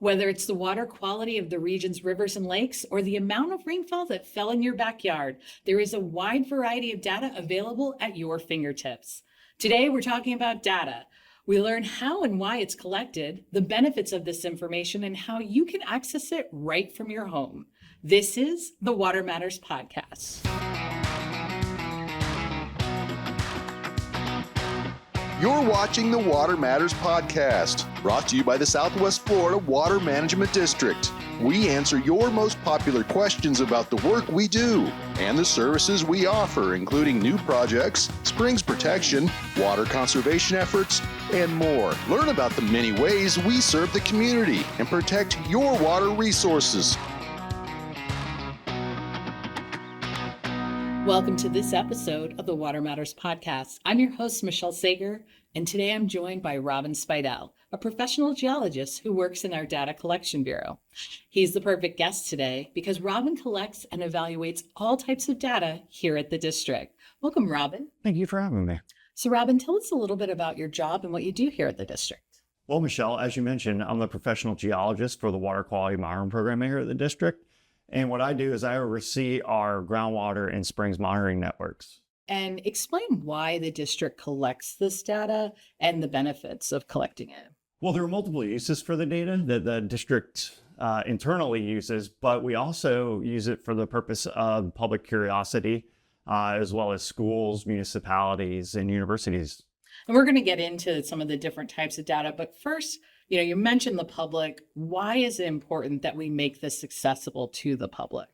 Whether it's the water quality of the region's rivers and lakes or the amount of rainfall that fell in your backyard, there is a wide variety of data available at your fingertips. Today, we're talking about data. We learn how and why it's collected, the benefits of this information, and how you can access it right from your home. This is the Water Matters Podcast. You're watching the Water Matters Podcast, brought to you by the Southwest Florida Water Management District. We answer your most popular questions about the work we do and the services we offer, including new projects, springs protection, water conservation efforts, and more. Learn about the many ways we serve the community and protect your water resources. Welcome to this episode of the Water Matters Podcast. I'm your host, Michelle Sager, and today I'm joined by Robin Spidell, a professional geologist who works in our Data Collection Bureau. He's the perfect guest today because Robin collects and evaluates all types of data here at the district. Welcome, Robin. Thank you for having me. So, Robin, tell us a little bit about your job and what you do here at the district. Well, Michelle, as you mentioned, I'm the professional geologist for the Water Quality Monitoring Program here at the district. And what I do is I oversee our groundwater and springs monitoring networks. And explain why the district collects this data and the benefits of collecting it. Well, there are multiple uses for the data that the district internally uses, but we also use it for the purpose of public curiosity, as well as schools, municipalities, and universities. And we're going to get into some of the different types of data, but first, you mentioned the public. Why is it important that we make this accessible to the public?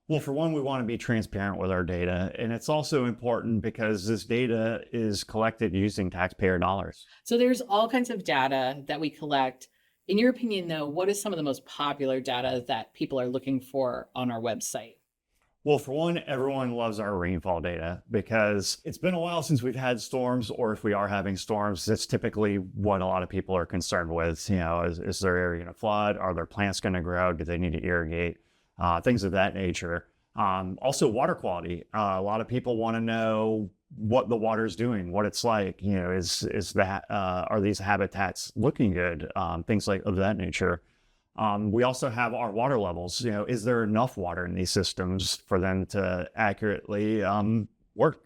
Well, for one, we want to be transparent with our data. And it's also important because this data is collected using taxpayer dollars. So there's all kinds of data that we collect. In your opinion, though, what is some of the most popular data that people are looking for on our website? Well, for one, everyone loves our rainfall data because it's been a while since we've had storms, or if we are having storms, that's typically what a lot of people are concerned with. Is their area going to flood? Are their plants going to grow? Do they need to irrigate? Things of that nature. Also, water quality. A lot of people want to know what the water is doing, what it's like. Are these habitats looking good? Things like of that nature. We also have our water levels. Is there enough water in these systems for them to accurately work?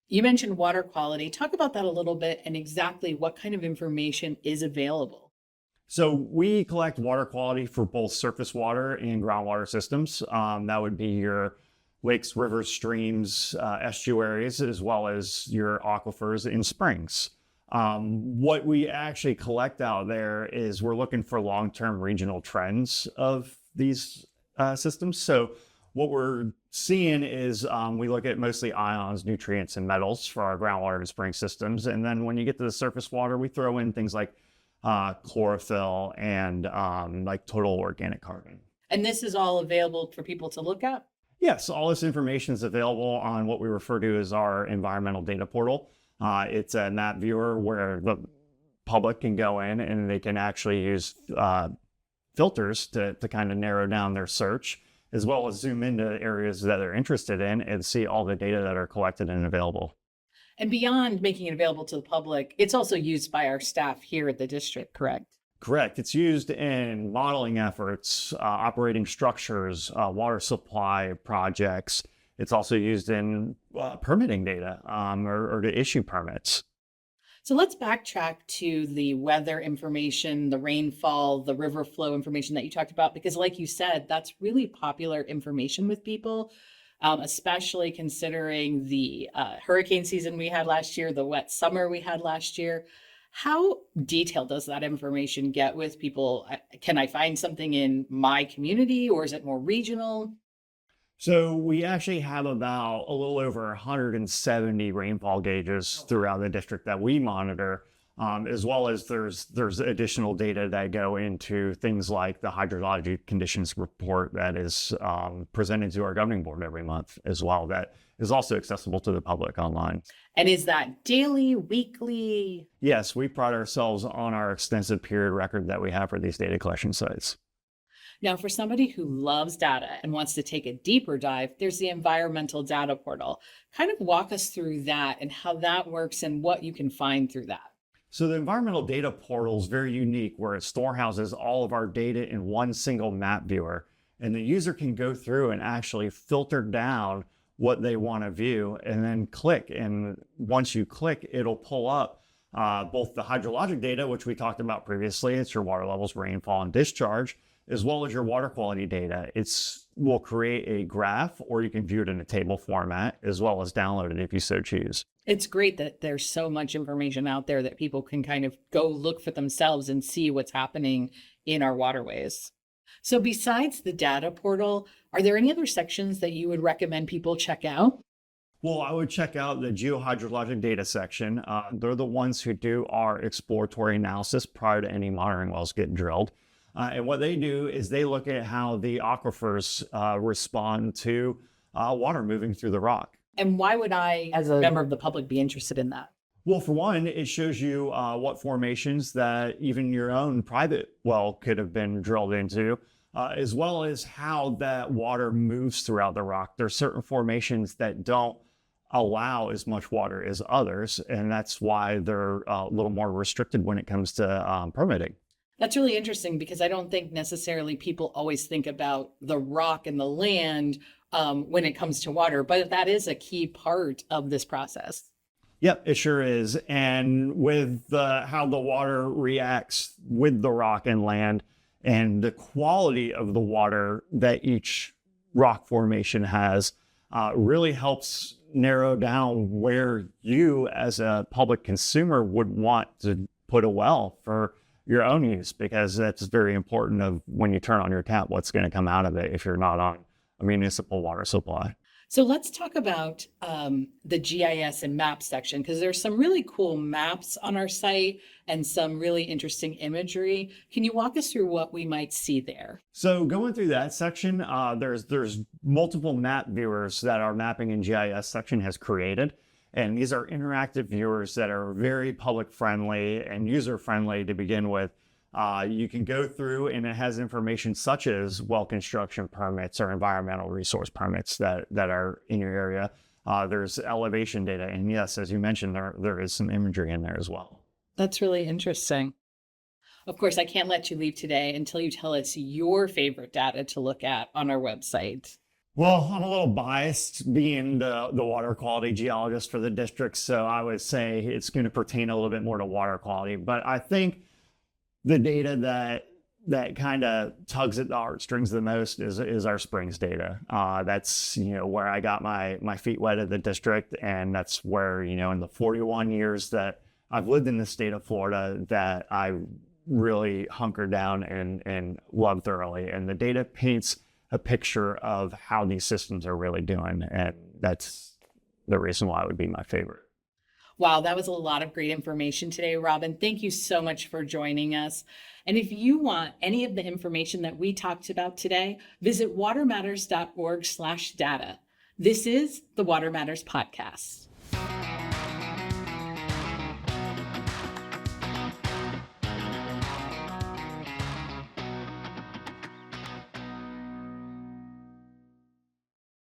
You mentioned water quality. Talk about that a little bit and exactly what kind of information is available. So we collect water quality for both surface water and groundwater systems. That would be your lakes, rivers, streams, estuaries, as well as your aquifers and springs. What we actually collect out there is we're looking for long-term regional trends of these systems. So what we're seeing is we look at mostly ions, nutrients, and metals for our groundwater and spring systems. And then when you get to the surface water, we throw in things like chlorophyll and like total organic carbon. And this is all available for people to look at? Yes, all this information is available on what we refer to as our environmental data portal. It's a map viewer where the public can go in and they can actually use filters to kind of narrow down their search, as well as zoom into areas that they're interested in and see all the data that are collected and available. And beyond making it available to the public, it's also used by our staff here at the district, correct? Correct. It's used in modeling efforts, operating structures, water supply projects. It's also used in permitting data or to issue permits. So let's backtrack to the weather information, the rainfall, the river flow information that you talked about, because like you said, that's really popular information with people. Especially considering the hurricane season we had last year, the wet summer we had last year. How detailed does that information get with people? Can I find something in my community or is it more regional? So we actually have about a little over 170 rainfall gauges throughout the district that we monitor. As well as there's additional data that go into things like the hydrologic conditions report that is presented to our governing board every month as well, that is also accessible to the public online. And is that daily, weekly? Yes, we pride ourselves on our extensive period record that we have for these data collection sites. Now, for somebody who loves data and wants to take a deeper dive, there's the environmental data portal. Kind of walk us through that and how that works and what you can find through that. So the environmental data portal is very unique, where it storehouses all of our data in one single map viewer. And the user can go through and actually filter down what they want to view and then click. And once you click, it'll pull up both the hydrologic data, which we talked about previously. It's your water levels, rainfall, and discharge, as well as your water quality data. Will create a graph, or you can view it in a table format, as well as download it if you so choose. It's great that there's so much information out there that people can kind of go look for themselves and see what's happening in our waterways. So besides the data portal, are there any other sections that you would recommend people check out? Well, I would check out the geohydrologic data section. They're the ones who do our exploratory analysis prior to any monitoring wells get drilled. And what they do is they look at how the aquifers respond to water moving through the rock. And why would I, as a member of the public, be interested in that? Well, for one, it shows you what formations that even your own private well could have been drilled into, as well as how that water moves throughout the rock. There are certain formations that don't allow as much water as others, and that's why they're a little more restricted when it comes to permitting. That's really interesting, because I don't think necessarily people always think about the rock and the land when it comes to water, but that is a key part of this process. Yep, it sure is. And with how the water reacts with the rock and land, and the quality of the water that each rock formation has, really helps narrow down where you as a public consumer would want to put a well for your own use, because that's very important of when you turn on your tap, what's going to come out of it if you're not on a municipal water supply. So let's talk about the GIS and map section, because there's some really cool maps on our site and some really interesting imagery. Can you walk us through what we might see there? So going through that section, there's multiple map viewers that our mapping and GIS section has created. And these are interactive viewers that are very public friendly and user friendly to begin with. You can go through, and it has information such as well construction permits or environmental resource permits that are in your area. There's elevation data. And yes, as you mentioned, there is some imagery in there as well. That's really interesting. Of course, I can't let you leave today until you tell us your favorite data to look at on our website. Well, I'm a little biased being the water quality geologist for the district, so I would say it's going to pertain a little bit more to water quality. But I think the data that kind of tugs at the heartstrings the most is our springs data. That's where I got my feet wet at the district, and that's where in the 41 years that I've lived in the state of Florida that I really hunkered down and loved thoroughly. And the data paints a picture of how these systems are really doing. And that's the reason why it would be my favorite. Wow, that was a lot of great information today, Robin. Thank you so much for joining us. And if you want any of the information that we talked about today, visit watermatters.org/data. This is the Water Matters Podcast.